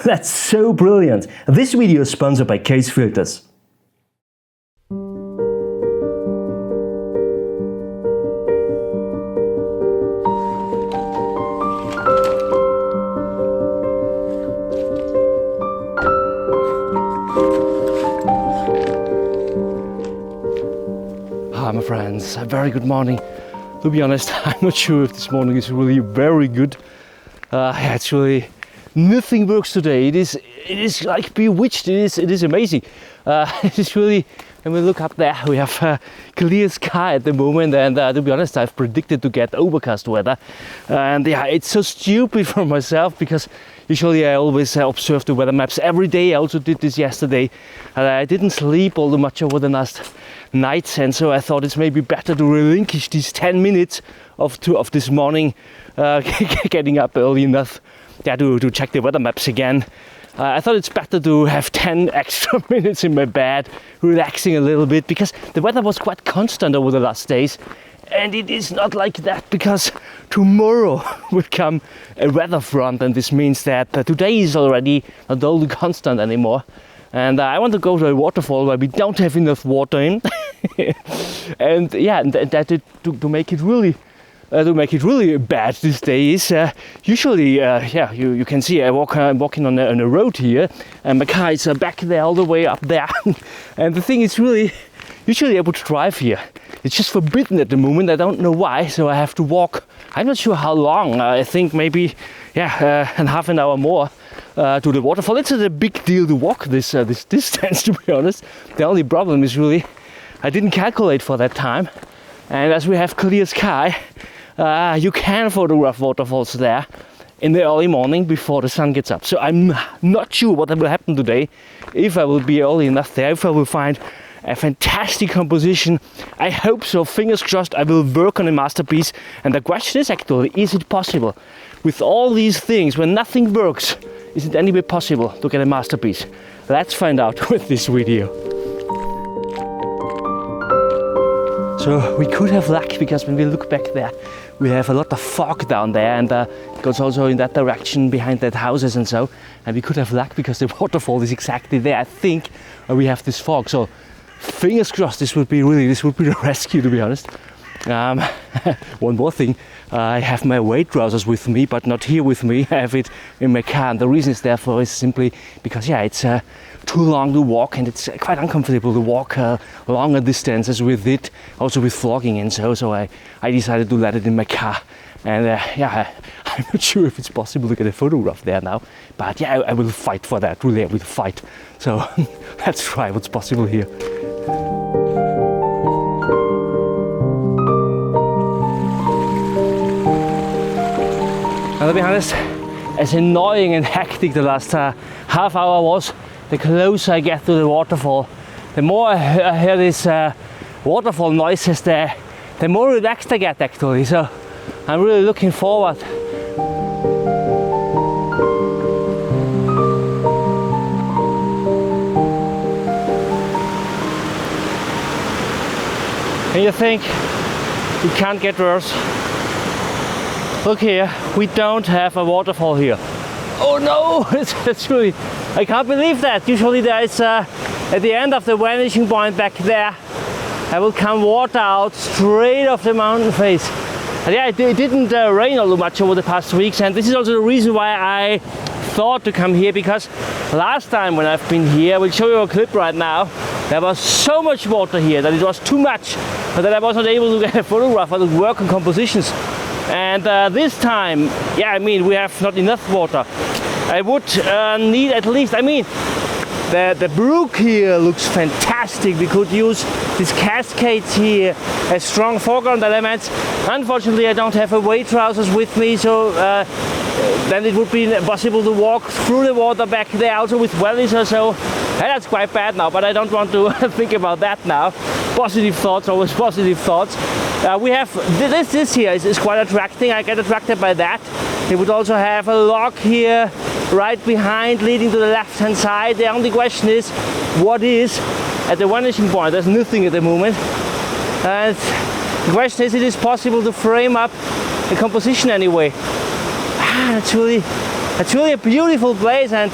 That's so brilliant! This video is sponsored by Case Filters. Hi my friends, a very good morning. To be honest, I'm not sure if this morning is really very good. It's really nothing works today. It is like bewitched. It is amazing. It is really. When we look up there, we have clear sky at the moment, and to be honest, I've predicted to get overcast weather. And yeah, it's so stupid for myself because usually I always observe the weather maps every day. I also did this yesterday, and I didn't sleep all too much over the last nights, and so I thought it's maybe better to relinquish these 10 minutes of this morning, getting up early enough, to check the weather maps again. I thought it's better to have 10 extra minutes in my bed, relaxing a little bit, because the weather was quite constant over the last days. And it is not like that, because tomorrow will come a weather front, and this means that today is already not only constant anymore. And I want to go to a waterfall where we don't have enough water in. And yeah, and that to make it really bad these days. Usually, you can see I'm walking on a road here, and my car is back there, all the way up there. And the thing is, usually I would drive here. It's just forbidden at the moment. I don't know why, so I have to walk. I'm not sure how long. I think maybe and half an hour more to the waterfall. It's a big deal to walk this distance, to be honest. The only problem is really I didn't calculate for that time, and as we have clear sky, you can photograph waterfalls there in the early morning before the sun gets up. So I'm not sure what will happen today, if I will be early enough there, if I will find a fantastic composition. I hope so, fingers crossed. I will work on a masterpiece, and the question is actually, is it possible? With all these things, when nothing works, is it anyway possible to get a masterpiece? Let's find out with this video. So we could have luck, because when we look back there, we have a lot of fog down there, and it goes also in that direction behind that houses and so. And we could have luck because the waterfall is exactly there, I think, where we have this fog. So fingers crossed, this would be the rescue, to be honest. One more thing, I have my weight trousers with me, but not here with me. I have it in my car, and the reason is therefore is simply because it's too long to walk, and it's quite uncomfortable to walk longer distances with it, also with vlogging and so I decided to let it in my car. And I'm not sure if it's possible to get a photograph there now, but I will fight for that, really I will fight. So let's try what's possible here. Now, to be honest, as annoying and hectic the last half hour was, the closer I get to the waterfall, the more I hear these waterfall noises, the more relaxed I get actually. So I'm really looking forward. And you think it can't get worse? Look here, we don't have a waterfall here. Oh no, it's really, I can't believe that. Usually there is, at the end of the vanishing point back there, there will come water out straight off the mountain face. And it didn't rain all too much over the past weeks, and this is also the reason why I thought to come here, because last time when I've been here, I will show you a clip right now, there was so much water here that it was too much, but that I was not able to get a photograph or to work on compositions. And this time, we have not enough water. I would need at least, the brook here looks fantastic. We could use these cascades here as strong foreground elements. Unfortunately, I don't have a weight trousers with me, so then it would be impossible to walk through the water back there, also with wellies or so. That's quite bad now, but I don't want to think about that now. Positive thoughts, always positive thoughts. We have this here is quite attracting. I get attracted by that. We would also have a log here right behind, leading to the left hand side. The only question is, what is at the vanishing point? There's nothing at the moment. And the question is, it is possible to frame up the composition anyway. It's really It's really a beautiful place, and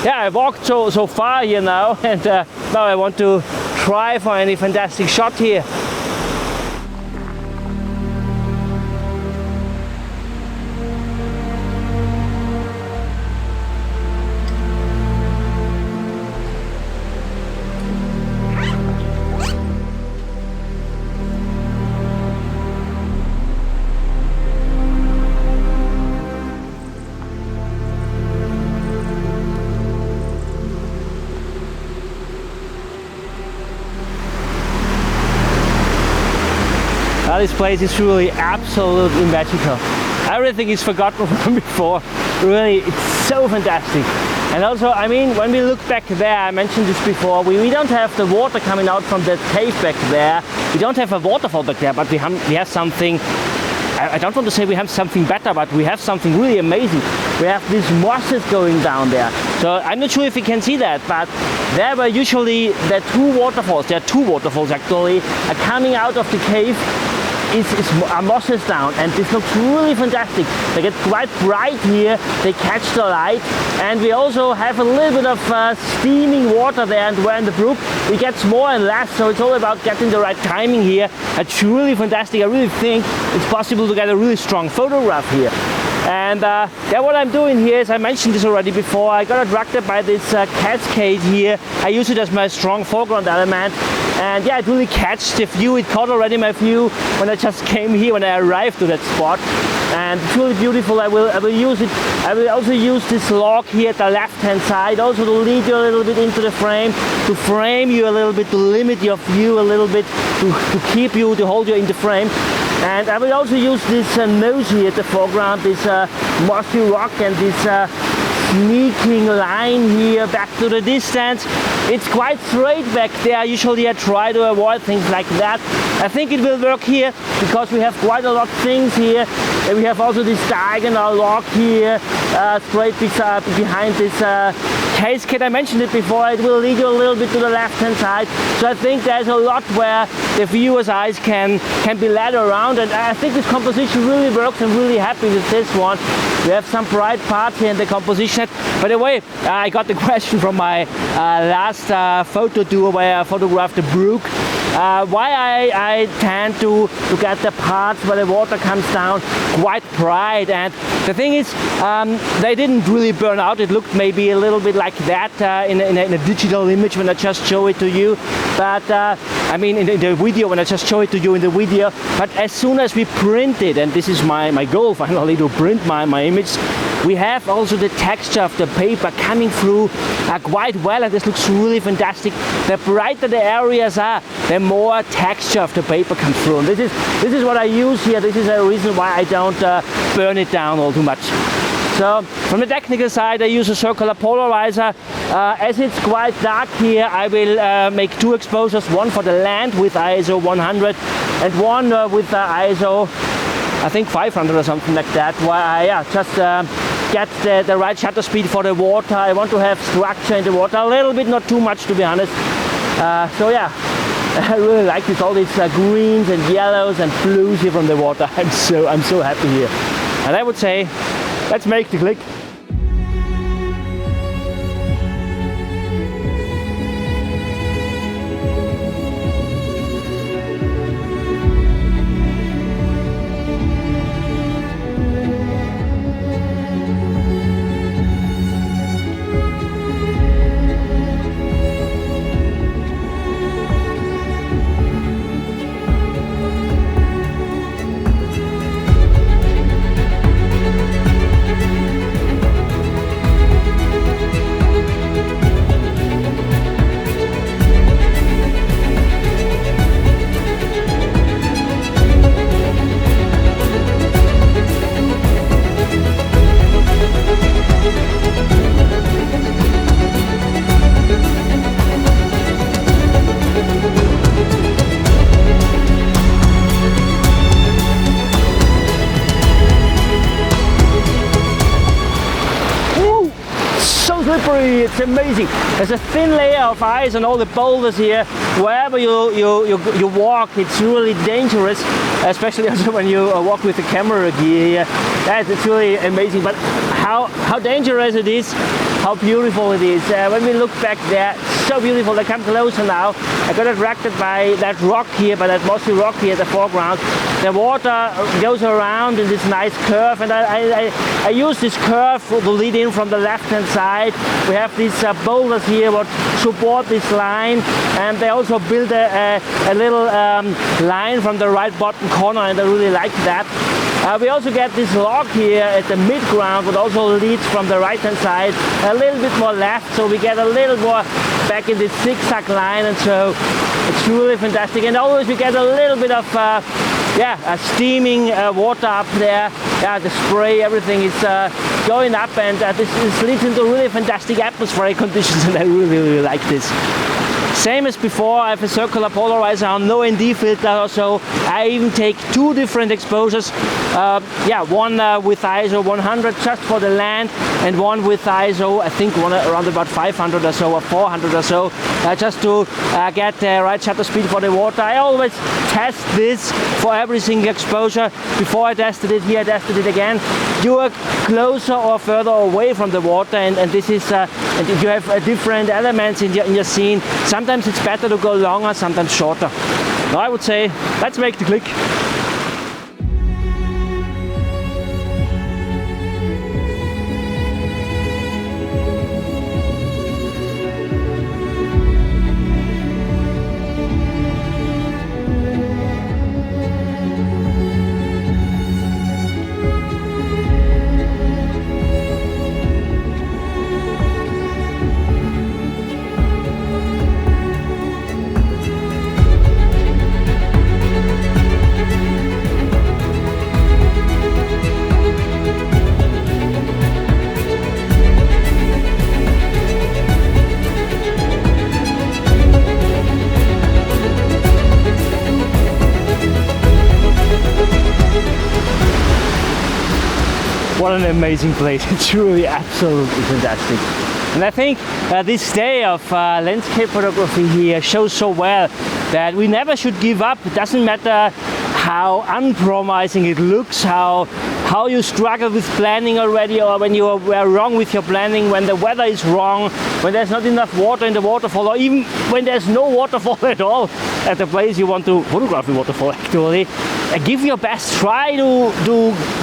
yeah, I walked so far here now, and now I want to try for any fantastic shot here. This place is really absolutely magical. Everything is forgotten from before. Really, it's so fantastic. And also, I mean, when we look back there, I mentioned this before, we don't have the water coming out from the cave back there. We don't have a waterfall back there, but we have something. I don't want to say we have something better, but we have something really amazing. We have these mosses going down there. So I'm not sure if you can see that, but there were usually the two waterfalls. There are two waterfalls actually, coming out of the cave. Are mosses down, and this looks really fantastic. They get quite bright here, they catch the light, and we also have a little bit of steaming water there, and where in the brook it gets more and less, so it's all about getting the right timing here. It's really fantastic. I really think it's possible to get a really strong photograph here. And yeah, what I'm doing here is, I mentioned this already before, I got attracted by this cascade here. I use it as my strong foreground element. And yeah, it really catches the view. It caught already my view when I just came here, when I arrived to that spot. And it's really beautiful. I will use it. I will also use this log here at the left hand side, also to lead you a little bit into the frame, to frame you a little bit, to limit your view a little bit, to keep you, to hold you in the frame. And I will also use this nose here at the foreground, this mossy rock, and this sneaking line here back to the distance. It's quite straight back there. Usually I try to avoid things like that. I think it will work here because we have quite a lot of things here. And we have also this diagonal log here, straight behind this cascade. I mentioned it before, it will lead you a little bit to the left hand side. So I think there's a lot where the viewer's eyes can be led around, and I think this composition really works. I'm really happy with this one. We have some bright parts here in the composition. By the way, I got the question from my last photo tour where I photographed the brook. Why I tend to get the parts where the water comes down quite bright, and the thing is, they didn't really burn out. It looked maybe a little bit like that in a digital image when I just show it to you, but I mean in the video, when I just show it to you in the video. But as soon as we print it, and this is my goal finally, to print my image, we have also the texture of the paper coming through quite well, and this looks really fantastic. The brighter the areas are, the more texture of the paper comes through. And this is what I use here. This is a reason why I don't burn it down all too much. So from the technical side, I use a circular polarizer. As it's quite dark here, I will make two exposures, one for the land with ISO 100 and one with ISO, I think 500 or something like that, where I just get the right shutter speed for the water. I want to have structure in the water a little bit, not too much to be honest. So yeah, I really like this, all these greens and yellows and blues here from the water. I'm so happy here. And I would say, let's make the click. slippery, it's amazing. There's a thin layer of ice on all the boulders here. Wherever you walk, it's really dangerous, especially also when you walk with the camera gear here. It's really amazing. But how dangerous it is, how beautiful it is. When we look back there, so beautiful. I come closer now. I got attracted by that rock here, by that mossy rock here at the foreground. The water goes around in this nice curve, and I use this curve to lead in from the left-hand side. We have these boulders here what support this line, and they also build a little line from the right bottom corner, and I really like that. We also get this log here at the mid-ground, but also leads from the right-hand side a little bit more left, so we get a little more back in this zigzag line, and so it's really fantastic. And always we get a little bit of steaming water up there. The spray, everything is going up, and this leads into really fantastic atmospheric conditions, and I really like this. Same as before, I have a circular polarizer on, no ND filter, so I even take two different exposures. One with ISO 100 just for the land, and one with ISO, I think around about 500 or so, or 400 or so, just to get the right shutter speed for the water. I always test this for every single exposure. Before I tested it here, I tested it again. You are closer or further away from the water, and this is, and you have different elements in your scene. Sometimes it's better to go longer, sometimes shorter. Now I would say, let's make the click. What an amazing place. It's really absolutely fantastic. And I think this day of landscape photography here shows so well that we never should give up. It doesn't matter how unpromising it looks, how you struggle with planning already, or when you were wrong with your planning, when the weather is wrong, when there's not enough water in the waterfall, or even when there's no waterfall at all at the place you want to photograph the waterfall actually. Give your best, try to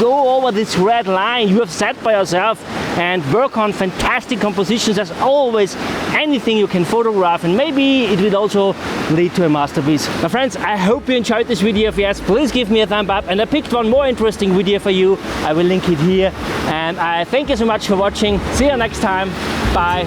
go over this red line you have set by yourself, and work on fantastic compositions. As always, anything you can photograph, and maybe it will also lead to a masterpiece. My friends, I hope you enjoyed this video. If yes, please give me a thumb up, and I picked one more interesting video for you. I will link it here, and I thank you so much for watching. See you next time. Bye.